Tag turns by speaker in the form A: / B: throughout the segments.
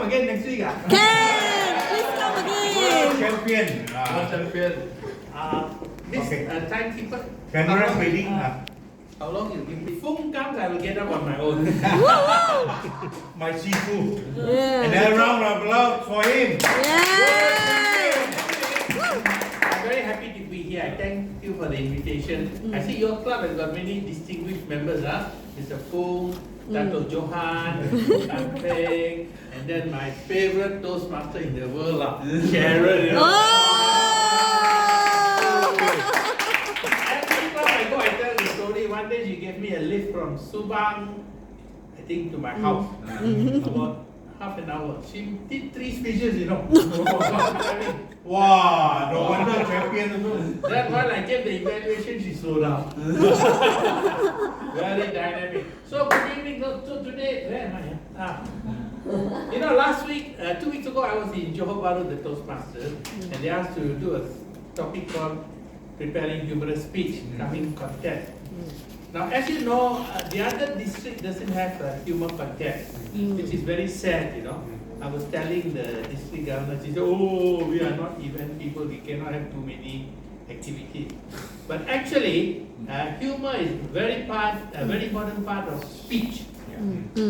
A: come again next week?
B: Can! Please come again!
A: Champion.
C: Champion. This
A: Okay.
C: timekeeper.
A: Camera reading.
C: How long you give me? Phone comes, I will get up on my own.
A: My Shifu.
B: Yeah.
A: And then round of applause for him.
B: Yeah!
C: I'm very happy to be here. I thank you for the invitation. I see your club has got many distinguished members. Mr. Fung, Dato Johan, Tan Peng, and then my favorite Toastmaster in the world, Sharon. You know? Every club I go, I tell the story. One day she gave me a lift from Subang, I think, to my house. About half an hour. She did 3 speeches, you know.
A: Wow, no wonder champion.
C: Then while I gave the evaluation, she slowed down. Very dynamic. So good evening. So today, where am I? You know, last week, 2 weeks ago, I was in Johor Bahru, the Toastmasters, and they asked to do a topic called preparing humorous speech, coming contest. Now, as you know, the other district doesn't have a humor contest, which is very sad, you know. I was telling the district governor, she said, oh, we are not event people, we cannot have too many activities. But actually, humor is a very important part of speech.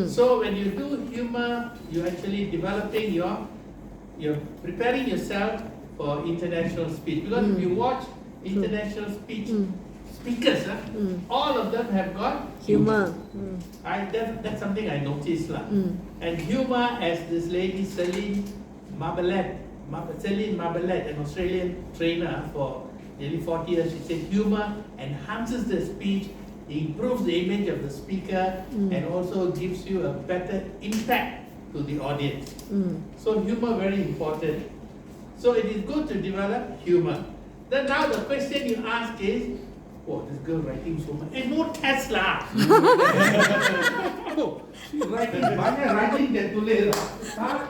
C: So when you do humor, you're actually developing you're preparing yourself for international speech. Because if you watch international speech speakers, all of them have got
B: Humor.
C: That's something I noticed. And humor, as this lady Celine Marbelet, an Australian trainer for nearly 40 years, she said humor enhances the speech, improves the image of the speaker, and also gives you a better impact to the audience. So humor very important. So it is good to develop humor. Then now the question you ask is, oh, this girl writing so much. And no test lah. She's writing, banyak writing dia tulis lah.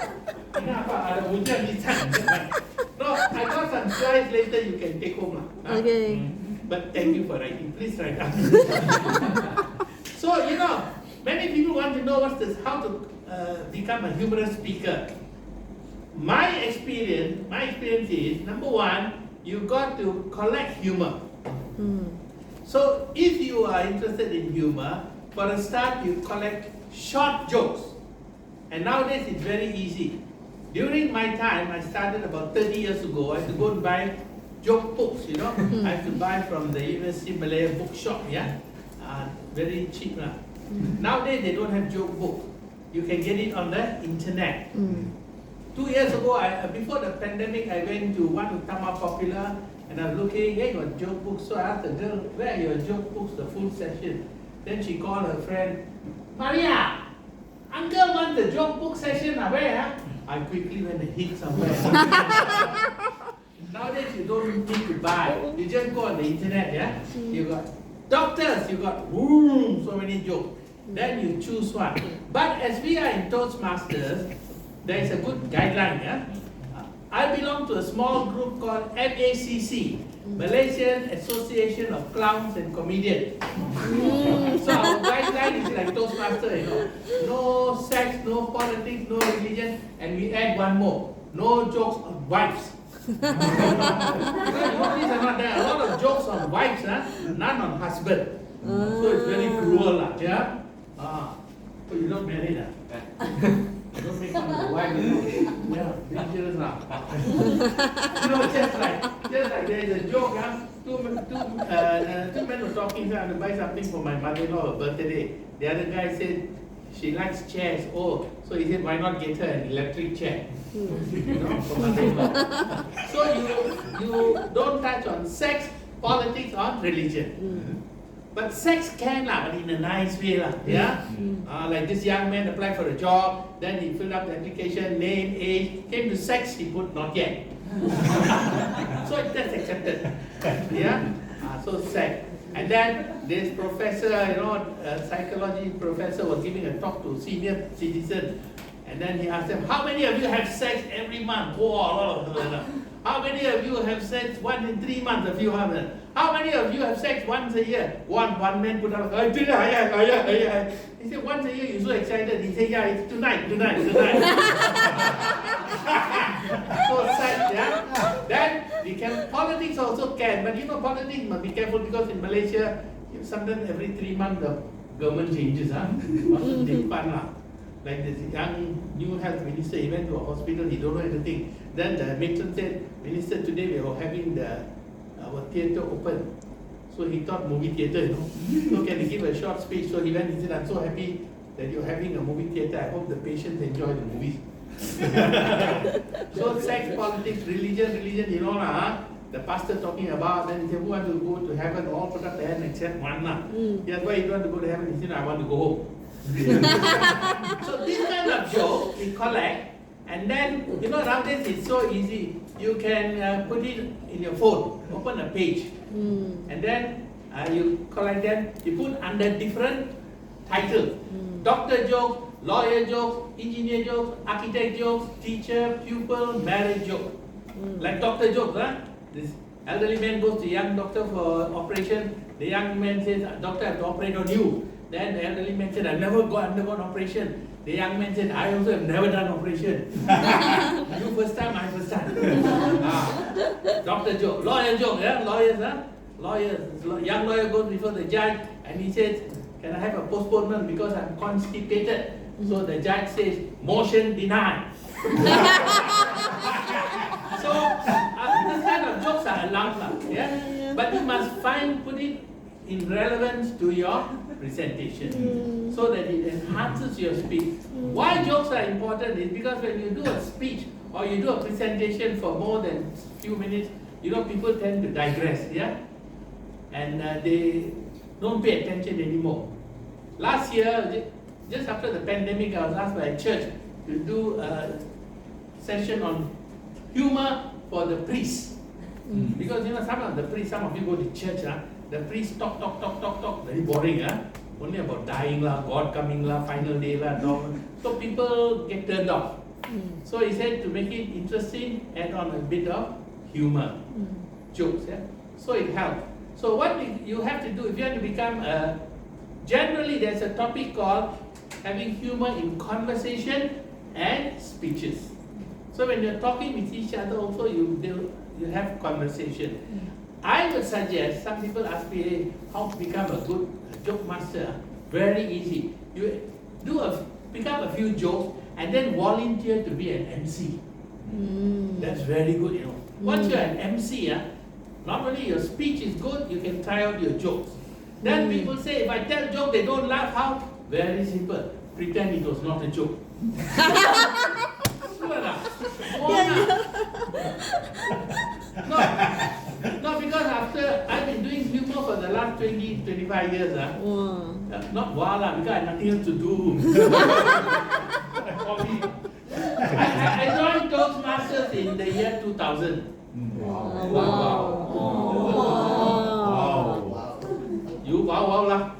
C: Ini apa? Ada hujan di sana. No, I got some slides later you can take home lah.
B: Okay.
C: But thank you for writing. Please write down. So, you know, many people want to know how to become a humorous speaker. My experience is, number one, you got to collect humor. So if you are interested in humor, for a start you collect short jokes. And nowadays it's very easy. During my time, I started about 30 years ago, I had to go and buy joke books, you know. I had to buy from the University Malaya bookshop, very cheap. Nowadays they don't have joke book. You can get it on the internet. 2 years ago, before the pandemic, I went to one Utama Popular, and I was looking, hey, got joke books. So I asked the girl, where are your joke books, the full session? Then she called her friend, Maria, uncle wants the joke book session, where? I quickly went and hid somewhere. Nowadays you don't need to buy, you just go on the internet, You got doctors, you got so many jokes. Then you choose one. But as we are in Toastmasters, there is a good guideline, I belong to a small group called MACC, Malaysian Association of Clowns and Comedians. So our guideline is like Toastmaster, you know. No sex, no politics, no religion, and we add one more. No jokes on wives. These are not there. A lot of jokes on wives, none on husband. So it's very cruel, So you're not married, Don't make fun of the wife, dangerous now. Just like there is a joke, two men were talking, so I have to buy something for my mother-in-law, her birthday. The other guy said, she likes chairs. Oh, so he said, why not get her an electric chair? For mother-in-law. So you don't touch on sex, politics, or religion. But sex can, but in a nice way. Like this young man applied for a job, then he filled up the application, name, age, came to sex, he put not yet. So that's accepted. So sex. And then this professor, psychology professor was giving a talk to senior citizens. And then he asked them, how many of you have sex every month? Whoa, how many of you have sex 1 in 3 months? A few hundred. How many of you have sex once a year? One man put up, he said, once a year, you're so excited. He said, yeah, it's tonight. So sex, yeah. Then we can, politics also can, but you know, politics must be careful because in Malaysia, sometimes every 3 months the government changes, like this young new health minister, he went to a hospital, he don't know anything. Then the matron said, Minister, today we are having our theatre open. So he thought movie theatre, you know. So can he give a short speech? So he went, he said, I'm so happy that you're having a movie theatre. I hope the patients enjoy the movies. So sex, politics, religion, you know, the pastor talking about, then he said, who want to go to heaven? All put up their hand except one. Yes, why you don't want to go to heaven? He said, I want to go home. So this kind of joke we collect, and then you know nowadays it's so easy. You can put it in your phone, open a page, and then you collect them. You put under different titles: doctor jokes, lawyer jokes, engineer jokes, architect jokes, teacher, pupil, marriage joke. Like doctor jokes, this elderly man goes to young doctor for operation. The young man says, "Doctor, I have to operate on you." Then the elderly man said, I've never undergone operation. The young man said, I also have never done operation. You first time, I first time. Doctor joke, lawyer joke, yeah? Lawyers, Lawyers. Young lawyer goes before the judge and he says, can I have a postponement because I'm constipated? So the judge says, motion denied. So this kind of jokes are allowed, yeah? But you must put it in relevance to your presentation so that it enhances your speech. Why jokes are important is because when you do a speech or you do a presentation for more than a few minutes, you know, people tend to digress, yeah? And they don't pay attention anymore. Last year, just after the pandemic, I was asked by a church to do a session on humor for the priests. Because you know, some of you go to church, the priest talk, very boring, only about dying, God coming, final day. So people get turned off. So he said to make it interesting, add on a bit of humor, jokes. Yeah? So it helps. So what you have to do, if you have to become generally there's a topic called having humor in conversation and speeches. So when you're talking with each other also, you have conversation. I would suggest, some people ask me, hey, how to become a good joke master? Very easy. You pick up a few jokes and then volunteer to be an MC. That's very good, you know. Once you're an MC, not only your speech is good, you can try out your jokes. Then people say, if I tell a joke, they don't laugh, how? Very simple. Pretend it was not a joke. No, because after I've been doing humor for the last 20-25 years, not voila, because I have nothing else to do. I joined Toastmasters in the year 2000. Wow. You wow lah.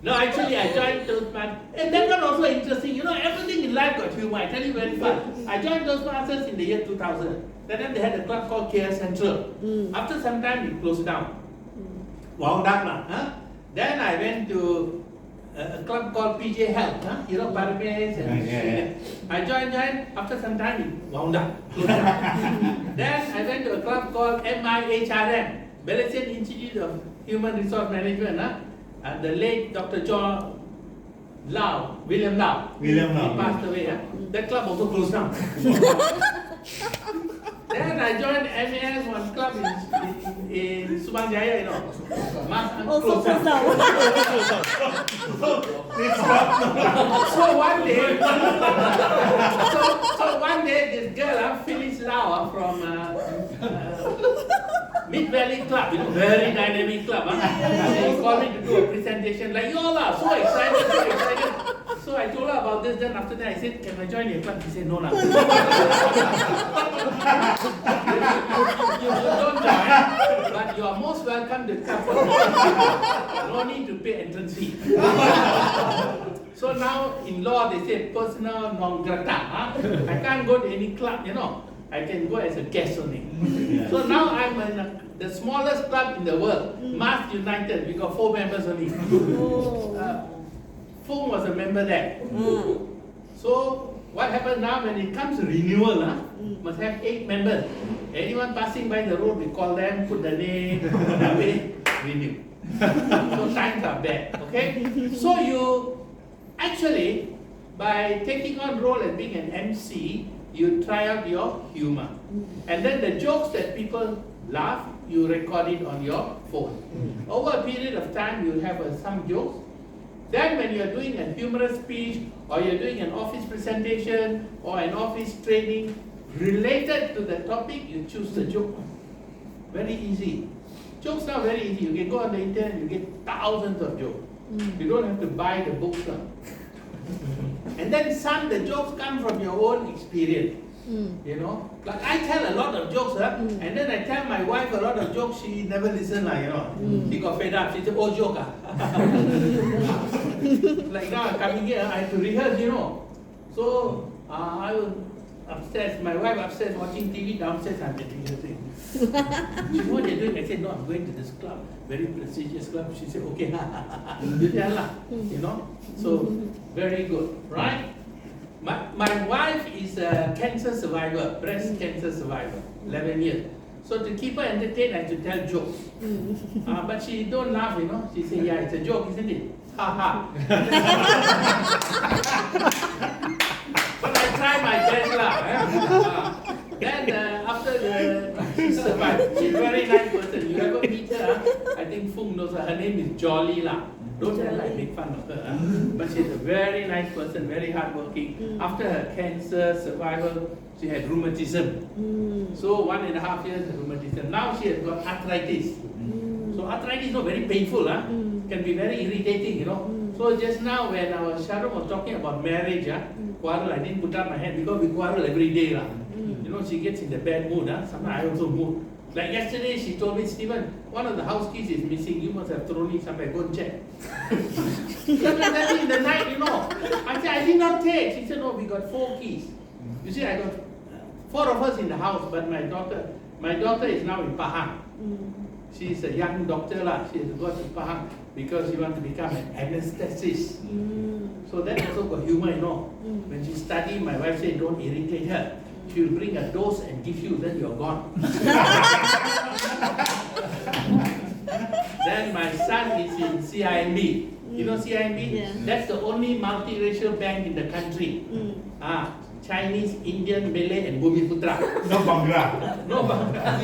C: No, actually I joined Toastmasters, and that one also interesting. You know, everything in life got humor. I tell you very fun. I joined Toastmasters in the year 2000. Then they had a club called KL Central. After some time, it closed down. Wound up lah. Then I went to a club called PJ Health. You know, Parmes and I joined. After some time, it wound up. Closed down. Then I went to a club called MIHRM, Malaysian Institute of Human Resource Management. The late Dr. William Lau. He passed away. That club also closed down. Then I joined MAS, one club in Subang Jaya, you know.
B: Also closed down.
C: So one day, this girl, Phyllis Lau from Mid Valley Club, you know, very dynamic club. She called me to do a presentation like you all are, so excited. So I told her about this, then after that I said, can I join your club? She said, no. You don't join, but you are most welcome to come. No need to pay entrance fee. So now in law they say personal non grata. I can't go to any club, you know. I can go as a guest only. So now I'm in the smallest club in the world, Mass United. We got 4 members only. Fung was a member there. So what happens now when it comes to renewal? Must have 8 members. Anyone passing by the road, we call them, put the name, renew. So times are bad. Okay. So you actually, by taking on role as being an MC, you try out your humor. And then the jokes that people laugh, you record it on your phone. Over a period of time, you have some jokes. Then when you're doing a humorous speech, or you're doing an office presentation, or an office training, related to the topic, you choose the joke. Very easy. Jokes are very easy. You can go on the internet, you get thousands of jokes. You don't have to buy the books now. And then the jokes come from your own experience. You know, like I tell a lot of jokes, and then I tell my wife a lot of jokes, she never listens, you know. She got fed up, she said, oh, joke. Like now I'm coming here, I have to rehearse, you know. So I was upstairs, my wife upstairs watching TV, downstairs I'm rehearsing. She said, what are you doing? I said, no, I'm going to this club, very prestigious club. She said, okay, you tell her, you know. So very good, right? My wife is a cancer survivor, breast cancer survivor, 11 years. So to keep her entertained, I have to tell jokes. But she don't laugh, you know. She said, yeah, it's a joke, isn't it? Ha ha. But I try my best lah. Then after she survived, she's a very nice person. You ever meet her? I think Fung knows her. Her name is Jolly lah. Don't tell I make fun of her. But she's a very nice person, very hardworking. After her cancer survival, she had rheumatism. So 1.5 years of rheumatism. Now she has got arthritis. So arthritis is not very painful, can be very irritating, you know. So just now when our Sharon was talking about marriage, quarrel, I didn't put up my hand because we quarrel every day. You know, she gets in the bad mood. Sometimes I also mood. Like yesterday, she told me, Stephen, one of the house keys is missing. You must have thrown it somewhere. Go and check. She told me that in the night, you know. I said, I did not take. She said, no, we got 4 keys. You see, I got 4 of us in the house, but my daughter is now in Pahang. She's a young doctor lah. She has got to Pahang because she wants to become an anesthetist. So that also got humor, you know. When she studied, my wife said, don't irritate her. She will bring a dose and give you, then you're gone. Then my son is in CIMB. You know CIMB?
B: Yeah.
C: That's the only multiracial bank in the country. Chinese, Indian, Malay, and Bumiputra.
A: No Bangla.
C: No Bangla.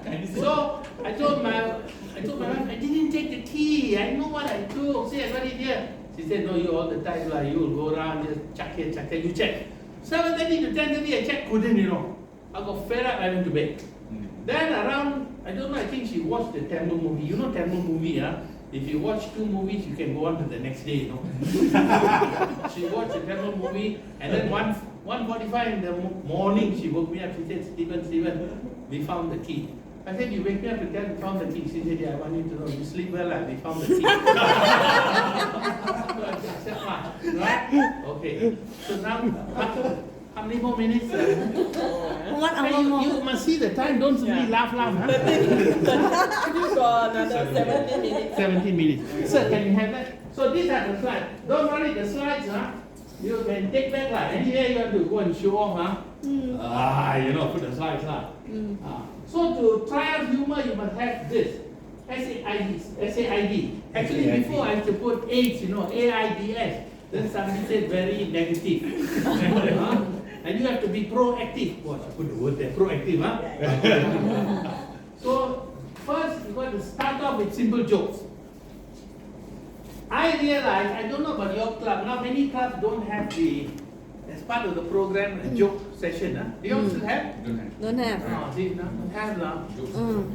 C: CIMB. So I told my wife, I didn't take the key. I know what I took. See, I got it here. She said, no, you all the time, you will go around, just check here, you check. 7:30 to 10:30, I checked, couldn't, you know. I got fed up, I went to bed. Then around, I don't know, I think she watched the Tamil movie. You know Tamil movie, If you watch 2 movies, you can go on to the next day, you know. She watched the Tamil movie, and then 1:45 in the morning, she woke me up. She said, Stephen, we found the key. I said, you wake me up to tell me found the key. She said, yeah, I want you to know, you sleep well, we found the key. Right? Okay. So now, how many more minutes?
B: 1 hour more.
C: You must see the time, don't really laugh,
D: You got another 17 minutes.
C: 17 minutes. Sir, can you have that? So these are the slides. Don't worry, the slides, you can take back, anywhere you have to go and show off, you know, put the slides, So to try out humor, you must have this. SAID. Actually, before I used to put AIDS, you know, AIDS. Then somebody said very negative. And you have to be proactive. What? I put the word there, proactive, So first, you got to start off with simple jokes. I realize, I don't know about your club. Now many clubs don't have as part of the program, a joke session. Do you all still have?
B: Don't have.
C: See, don't have now.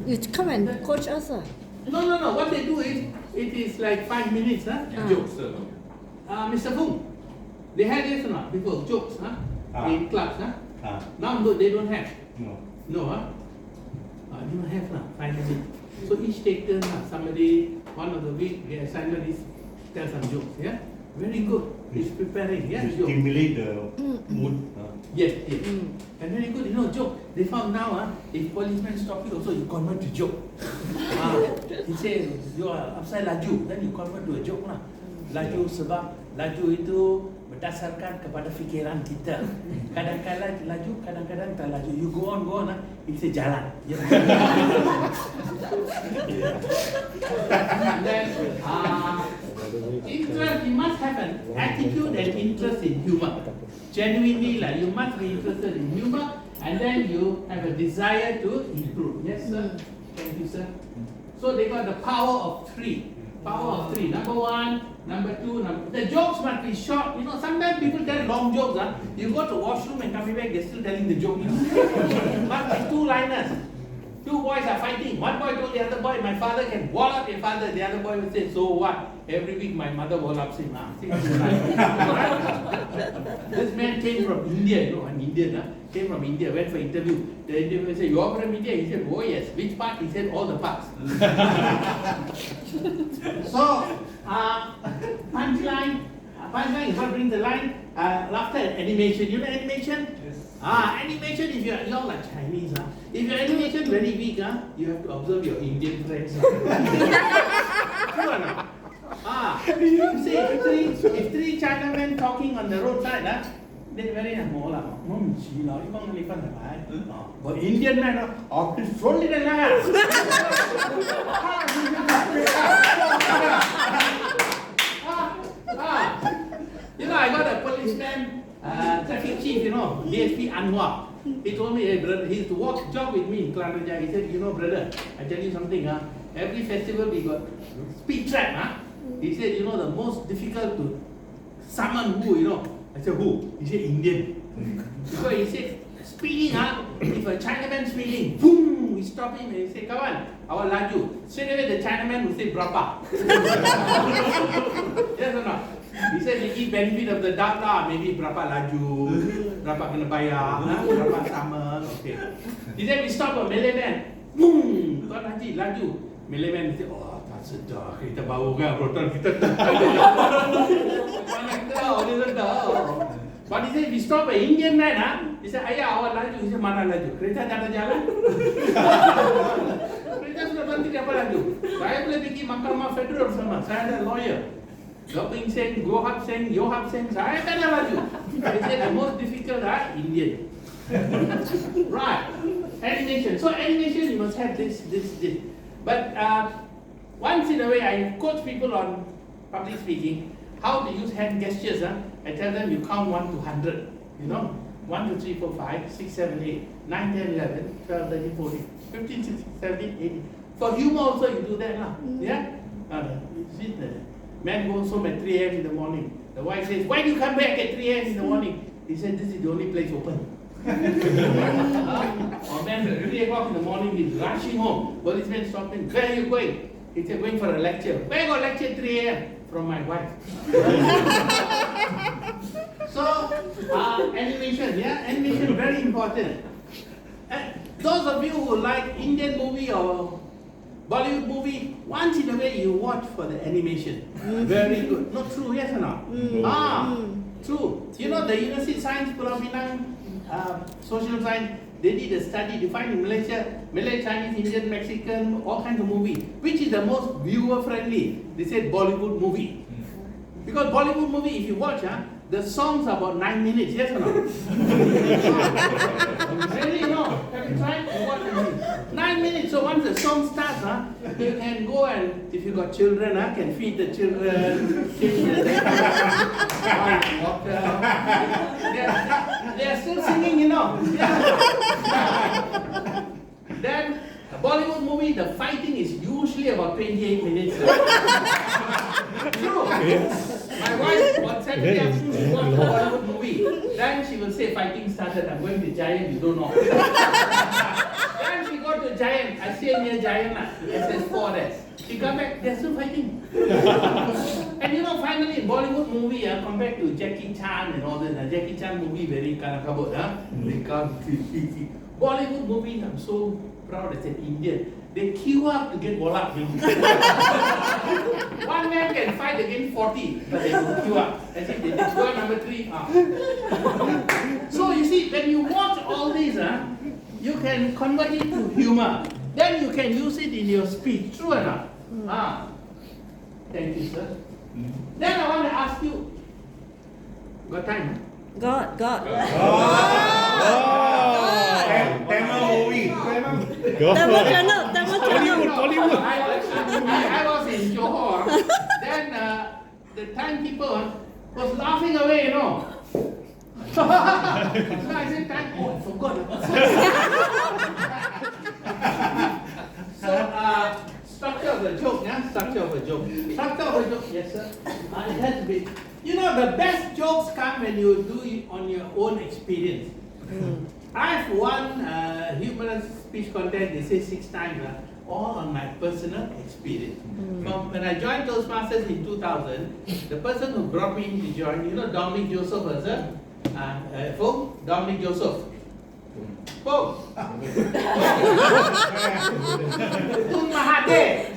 B: You come and coach us.
C: No. What they do is, it is like 5 minutes, jokes. Mr. Fung, they had this before, jokes, in clubs, Now they don't have.
A: No.
C: No, they don't have 5 minutes. So each take turn, somebody, one of the week, the assignment is tell some jokes, Very good. He's preparing. Yes,
A: To
C: joke.
A: stimulate the mood.
C: Yes, yes. And very good, joke. They found now, if policemen stop you also, you convert to joke. He said, you are upside laju, then you convert to a joke lah. Laju sebab laju itu berdasarkan kepada fikiran kita. Kadang-kadang laju, kadang-kadang tak laju. You go on, he say jalan. And then, interest, you must have an attitude and interest in humor. Genuinely, you must be interested in humor, and then you have a desire to improve. Yes, sir. Thank you, sir. So they got the power of three. Power of three. Number one, number two, the jokes must be short. Sometimes people tell long jokes. You go to washroom and come back, they're still telling the joke. Must be two-liners. Two boys are fighting. One boy told the other boy, my father can wall up your father. The other boy will say, so what? Every week my mother wall ups him. This man came from India, an Indian, came from India, went for interview. The interviewer said, you are from India? He said, oh yes. Which part? He said, all the parts. So, punchline is what brings the line. Laughter and animation. You know animation? Yes. Animation, if you're like Chinese, if your animation very weak, you have to observe your Indian friends. True or not? You see, if three Chinamen talking on the roadside, they very more lah. But Indian man, I got a policeman, traffic chief, DSP Anwar. He told me, hey brother, he used to walk job with me in Klaraja. He said, brother, I tell you something, every festival we got speed trap, He said, the most difficult to summon who, I said, who? He said, Indian. Because he said, speeding, if a Chinaman speeding, boom, we stop him and he say, come on, our laju. Straight away the Chinaman will say, brapa. Yes or not? He said, they give benefit of the doubt lah, maybe berapa laju, berapa kena bayar, berapa sama, okay. He said, we stop a Malay man, boom, tuan haji, laju. Malay man say, oh, tak sedar, kita bau kan, rotan kita But he said, we stop an Indian man, he said, ayah, awak laju. He said, mana laju? Kereta tak ada jalan. Kereta sudah berhenti, apa laju? Saya boleh pergi mahkamah federal sama, saya ada lawyer. Goping Singh, Gohab Singh, Yohab Singh, saya tak ada laju. He said, the most difficult Indian. Right. Animation. So animation, you must have this. But once in a way, I coach people on public speaking, how to use hand gestures. I tell them you count 1 to 100. 1, 2, 3, 4, 5, 6, 7, 8, 9, 10, 11, 12, 13, 14, 15, 16, 17, 18. For humor also you do that. Yeah? You see the man goes home at 3 a.m. in the morning. The wife says, why do you come back at 3 a.m. in the morning? He said, this is the only place open. Or man, at 3 o'clock in the morning, he's rushing home. Policeman stopped him. Where are you going? He said, going for a lecture. Where got lecture at 3 a.m.? From my wife. So, animation, animation very important. Those of you who like Indian movie or Bollywood movie, once in a way you watch for the animation. Very good. Not true, yes or not? True. The University of Science Pulau Pinang, social science, they did a study. They find in Malaysia, Malay, Chinese, Indian, Mexican, all kinds of movie. Which is the most viewer friendly? They said Bollywood movie. Because Bollywood movie, if you watch, the songs are about 9 minutes, yes or no? Really, no? Have you tried? You watch the movie. 9 minutes, so once the song starts, you can go and, if you got children, can feed the children, water. They are still singing, Then, a Bollywood movie, the fighting is usually about 28 minutes. True. My wife, on Saturday afternoon, she watched a Bollywood movie. Then she will say, fighting started, I'm going to Giant, you don't know. Then she go to Giant, I stay near Giant, SS4 there. She come back, they're still fighting. And finally in Bollywood movie, compared to Jackie Chan and all that, Jackie Chan movie very kind of kabut, they come, Bollywood movies, I'm so proud as an Indian. They queue up to get wallop, you know. One man can fight against 40, but they will queue up. As if they did score number 3. So you see, when you watch all these, you can convert it to humor. Then you can use it in your speech. True enough. Thank you, sir. Then I want to ask you, got time?
B: God.
A: Tamil movie.
B: Tamil channel.
C: I was in Johor. Then the timekeeper was laughing away, you know. So I said, I forgot. So, structure of the joke, Structure of a joke, yes sir. It has to be. You know, the best jokes come when you do it on your own experience. I've won humorous speech contest, they say 6 times, all on my personal experience. When I joined Toastmasters in 2000, the person who brought me in to join, you know Dominic Joseph, sir? Dominic Joseph. Tun Mahathir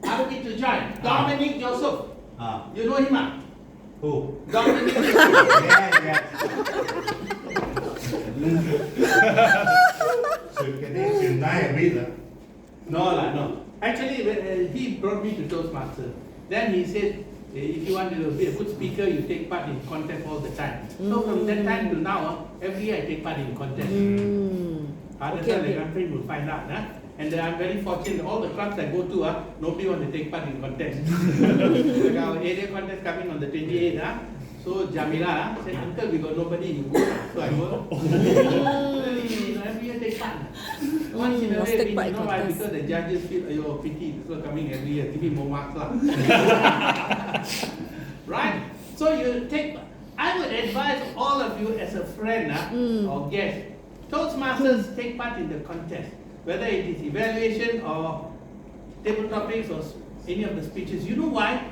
C: asked me to join. Dominic Joseph. You know him?
A: Who?
C: Dominic Joseph.
A: Yeah. Can I read that?
C: No. Actually, he brought me to Toastmasters. Then he said, if you want to be a good speaker, you take part in contest all the time. So from that time to now, every year I take part in contest. Others the country will find out. And I'm very fortunate, all the clubs I go to, nobody want to take part in contest. Like our area contest coming on the 28th. So Jamila said, uncle, we got nobody, you go. So I go. Every year take part. Once in a way, you know why? Because the judges feel, your pity, so coming every year, give me more marks. Right? So you take, I would advise all of you as a friend or guest, Toastmasters take part in the contest. Whether it is evaluation or table topics or any of the speeches. You know why?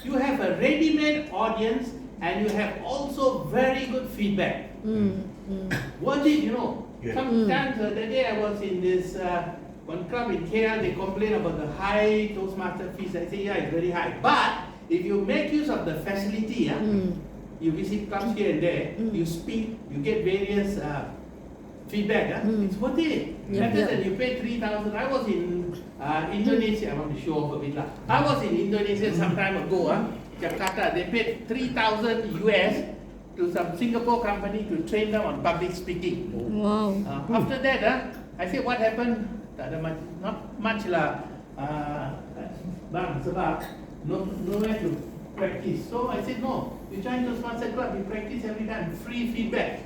C: You have a ready-made audience and you have also very good feedback. Worth it, you know.
A: Yeah.
C: Sometimes the day I was in this one club in KL, they complain about the high Toastmaster fees. I say, yeah, it's very high. But if you make use of the facility, you visit clubs here and there, you speak, you get various feedback, it's worth it. Better than you pay 3,000. I was in Indonesia, I want to show off a bit. I was in Indonesia some time ago, Jakarta, they paid 3,000 US to some Singapore company to train them on public speaking.
B: Wow.
C: After that, I said, what happened? Not much lah. Sebab nowhere to practice. So I said, no, you join Toastmaster Club, you practice every time, free feedback.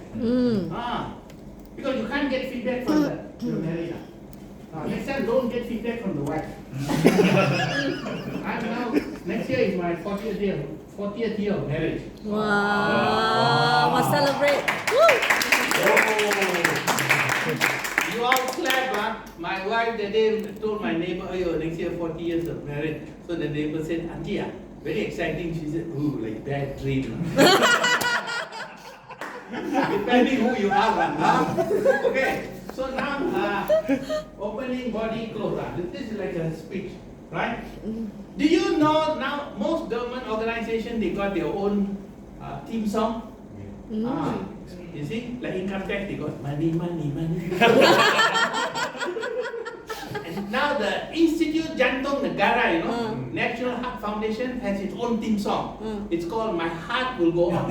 C: Because you can't get feedback from the married. Next time, don't get feedback from the wife. I'm now, next year is my 40th year of marriage.
B: Wow. Must celebrate.
C: You all clap, My wife that day told my neighbor, oh, next year 40 years of marriage. So the neighbor said, Auntie, very exciting. She said, ooh, like bad dream. Depending who you are. Okay, so now opening body clothes. This is like a speech, right? Do you know now most government organizations, they got their own theme song? You see, like income tax, they got money. And now the Institute Jantung Negara, you know, National Heart Foundation has its own theme song. It's called My Heart Will Go On.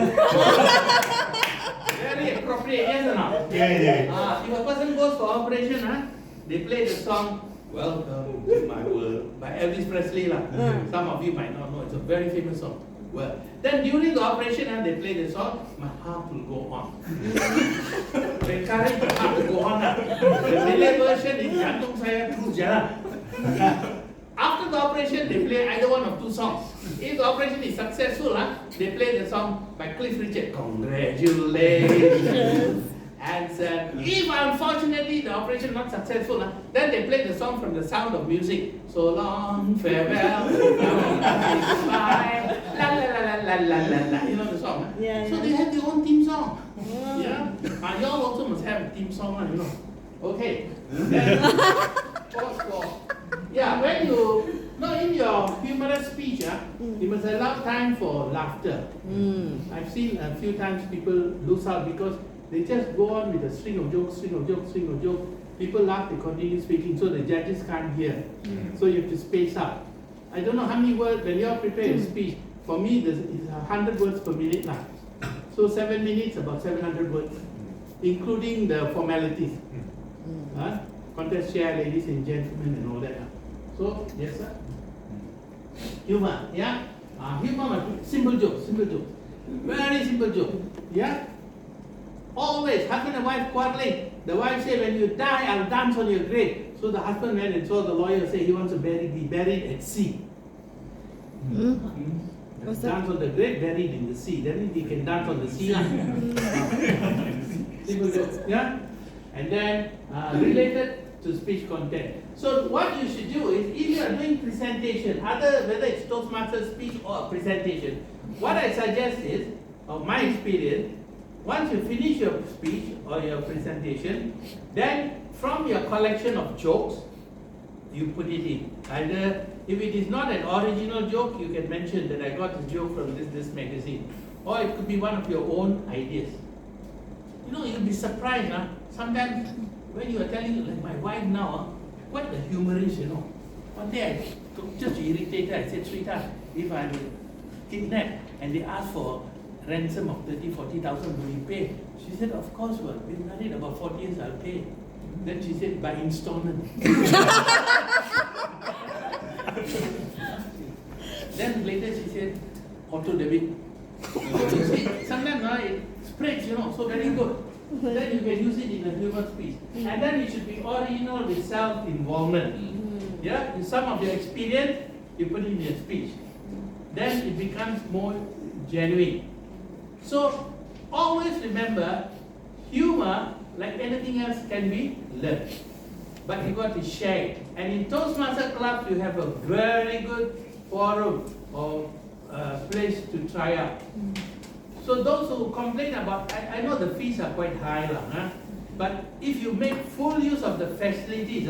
C: Very appropriate, yes or not?
A: Yeah.
C: If a person goes for operation, they play the song Welcome to My World by Elvis Presley. Some of you might not know, it's a very famous song. Well, then during the operation, they play the song My Heart Will Go On. They encourage the heart to go on. The Malay version is Jantung Saya Terus Jalan. After the operation, they play either one of two songs. If the operation is successful, they play the song by Cliff Richard, Congratulations. And if unfortunately the operation not successful, then they play the song from The Sound of Music. So long, farewell, goodbye, la la la la la la la. You know the song?
B: Yeah,
C: So
B: yeah.
C: they have their own theme song. Yeah. You all also must have a theme song, you know. Okay. Then, pause for. Yeah, when you, no, in your humorous speech, you must allow time for laughter. I've seen a few times people lose out because they just go on with a string of jokes, string of jokes, string of jokes. People laugh, they continue speaking, so the judges can't hear. So you have to space out. I don't know how many words, when you're preparing a speech, for me, it's 100 words per minute now. So 7 minutes, about 700 words, including the formalities. Contest chair, ladies and gentlemen, and all that. So, yes, sir. Humor, yeah? Humor, simple joke, simple joke. Very simple joke, yeah? Always, husband and wife quarreling. The wife said, when you die, I'll dance on your grave. So the husband went and saw the lawyer say he wants to be buried at sea. Dance on the grave, buried in the sea. Then he can dance on the sea. Simple joke, yeah? And then related to speech content. So what you should do is, if you are doing presentation, whether it's Toastmaster speech or a presentation, what I suggest is, of my experience, once you finish your speech or your presentation, then from your collection of jokes, you put it in. Either, if it is not an original joke, you can mention that I got the joke from this magazine. Or it could be one of your own ideas. You know, you'll be surprised. Sometimes when you are telling, like my wife now, quite a humorist, you know. One day I just irritated, I said, sweetheart, if I'm kidnapped and they ask for ransom of 30,000-40,000, will you pay? She said, of course, well, we've been married about 40 years, I'll pay. Then she said, by installment. Then later she said, auto debit. Sometimes it spreads, you know, so very good. Then you can use it in a human speech. And then it should be original with self-involvement. Yeah, some of your experience, you put in your speech. Then it becomes more genuine. So always remember, humor, like anything else, can be learned. But you got to share it. And in Toastmaster Club, you have a very good forum or place to try out. So those who complain about, I know the fees are quite high, but if you make full use of the facilities,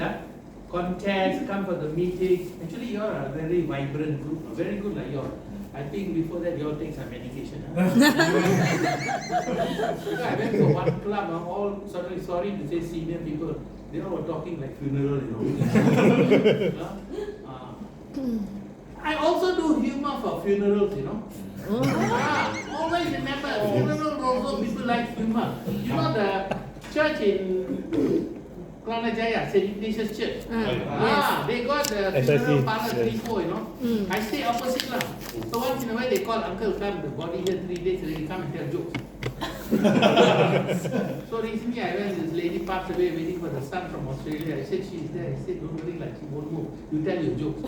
C: contests, come for the meetings, actually you are a very vibrant group, very good like yours. I think before that you all take some medication. I went to one club, all sorry to say senior people, they all were talking like funeral, you know. I also do humor for funerals, you know. Always remember, funeral also people like humor. You know the church in Jaya, St. Ignatius Church. They got the funeral parlor 3-4, you know. I stay opposite lah. So once in a while they call uncle come, the body here 3 days already, come and tell jokes. So recently I went, this lady passed away waiting for the son from Australia. I said she's there. I said don't worry, like she won't move. You tell your jokes.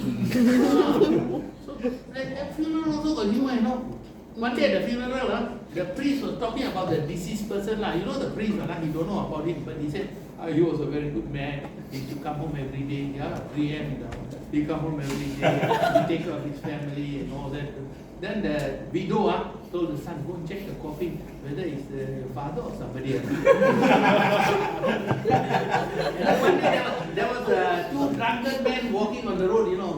C: So that funeral also got humor, you know. One day at the funeral, the priest was talking about the deceased person. You know the priest, he don't know about it, but he said, he was a very good man. He used to come home every day, 3 a.m. He come home every day, he take care of his family and all that. Then the widow told the son, go and check the coffin, whether it's the father or somebody else. And one day there was 2 drunken men walking on the road, you know.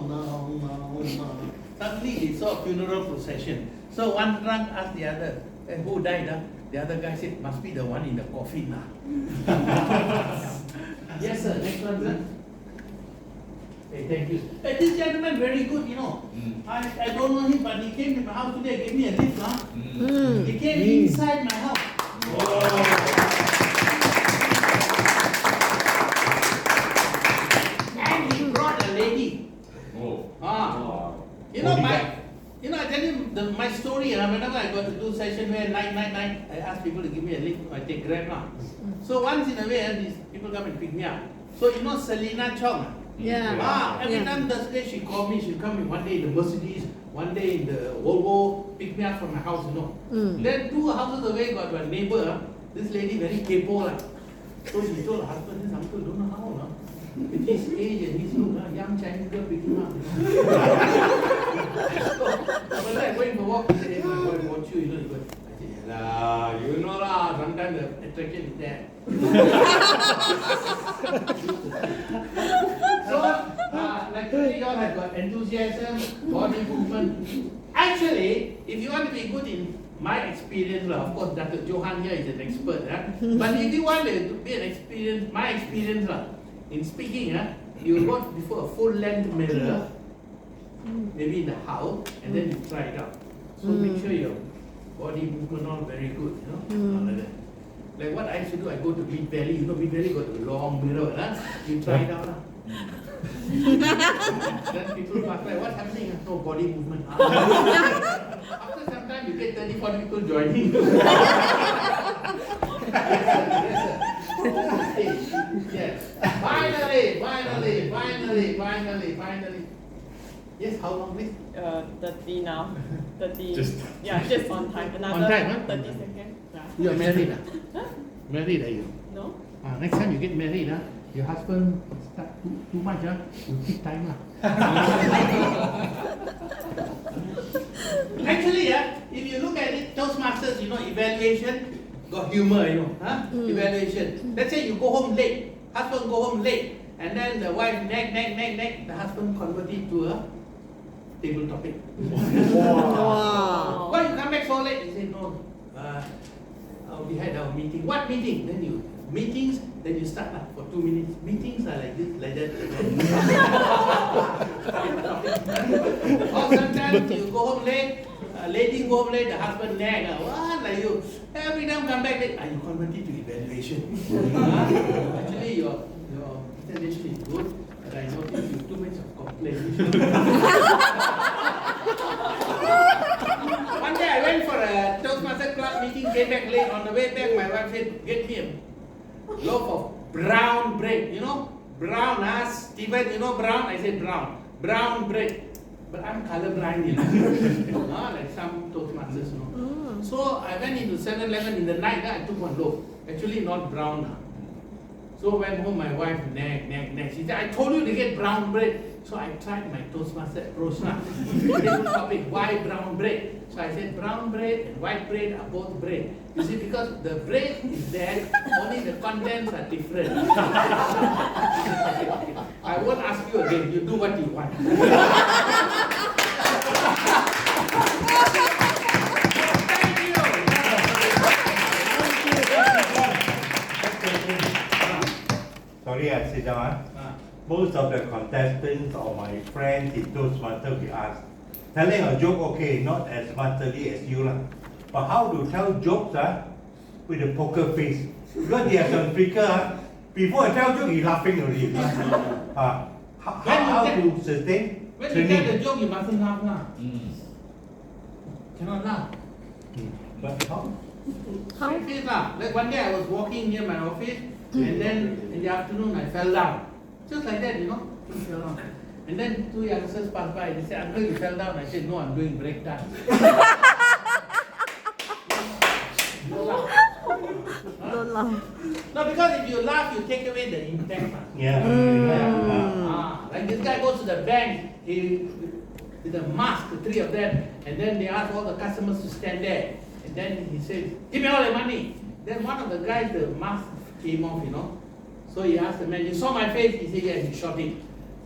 C: Suddenly they saw a funeral procession. So one drunk asked the other, who died? The other guy said, must be the one in the coffin. Yes, sir. Next one, sir. Hey, thank you. Hey, this gentleman very good, you know. I don't know him, but he came to my house today, gave me a lift. He came inside my house. And he brought a lady. You know, I tell you my story, whenever I got to do session where night, I ask people to give me a lift, I take Grab now. So once in a way, these people come and pick me up. So you know Selena Chong?
B: Yeah.
C: Every time Thursday she call me, she'll come in one day in the Mercedes, one day in the Volvo, pick me up from my house, you know. Then 2 houses away got one neighbor, this lady very capo. So she told her husband, this uncle don't know how. With his age and his look, young Chinese girl pick him up. So when I going for walk, he said, hey, my boy, watch you, you know. I said, you know, sometimes the attraction is there. So, like today, you all have got enthusiasm, body movement. Actually, if you want to be good in my experience, of course, Dr. Johan here is an expert. But if you want to be an experience, my experience in speaking, you go before a full-length mirror, maybe in the house, and then you try it out. So make sure your body movement all very good, like that. Like what I used to do, I go to Mid Valley. Mid Valley got a long mirror. You try it out. Then people ask, like, what's happening? No body movement. After some time, you get 30, 40 people joining. Yes. Finally. Yes, how long please?
D: 30 now. 30.
A: Just
D: on time. Another
C: on time, huh?
D: 30 seconds.
C: You are married, Married are you?
D: No?
C: Next time you get married, your husband start too much, you keep time. Actually, if you look at it, Toastmasters, evaluation, got humor, evaluation. Let's say you go home late, husband go home late, and then the wife nag, the husband convert it to a table topic.
B: Wow.
C: Why you come back so late? He said, no, we had our meeting. What meeting? Then you start for 2 minutes. Meetings are like this, like that. Or sometimes you go home late, lady go home late, the husband nag. What like you? Every time come back late, you convert it to evaluation. Actually, your presentation is good, but I noticed you too much of complaint. One day I went for a Toastmaster club meeting, came back late. On the way back, my wife said, get me a loaf of brown bread. Brown, Stephen, brown? I said brown. Brown bread. But I'm colorblind, like some Toastmasters, So I went into 7-Eleven in the night, I took one loaf. Actually not brown. So went home, my wife nag. She said, I told you to get brown bread. So I tried my Toastmaster approach. Different topic, why brown bread? So I said, brown bread and white bread are both bread. You see, because the bread is there, only the contents are different. I won't ask you again, you do what you want.
A: Sorry, I sit down. Most of the contestants or my friends in Toastmasters we ask, telling a joke, okay, not as masterly as you, but how to tell jokes with a poker face? Because they are some speaker, before I tell joke, he laughing already. How to sustain?
C: When you tell the joke, you mustn't laugh. Cannot laugh.
A: But how?
C: Like one day I was walking near my office, and then in the afternoon I fell down. Just like that, fell down. And then 2 youngsters passed by, they said, Uncle, you fell down. I said, no, I'm doing break dance.
B: Don't laugh.
C: No, because if you laugh, you take away the impact. Like this guy goes to the bank, with a mask, the 3 of them, and then they ask all the customers to stand there. And then he says, give me all the money. Then one of the guys, the mask came off, So he asked the man, you saw my face? He said, yes, he shot it.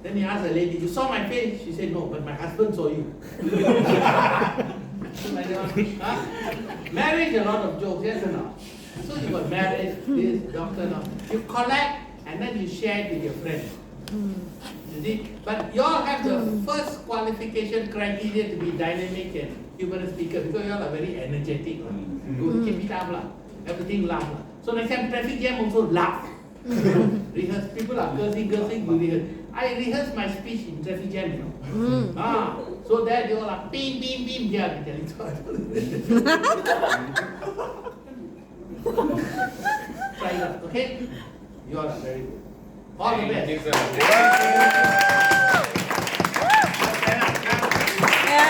C: Then he asked the lady, you saw my face? She said, no, but my husband saw you. Marriage, a lot of jokes, yes or no? So you got marriage, this, doctor, no. You collect, and then you share it with your friends. You see? But you all have the first qualification criteria to be dynamic and humorous speaker, because you all are very energetic. You keep it up, everything laugh. So next time traffic jam also laugh. Rehearse. People are cursing, we rehearse. I rehearse my speech in traffic jam, so that you all are beam, yeah, try it out, okay? You all are very good. All the best.
B: Yeah.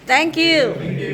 B: Thank you. Thank you.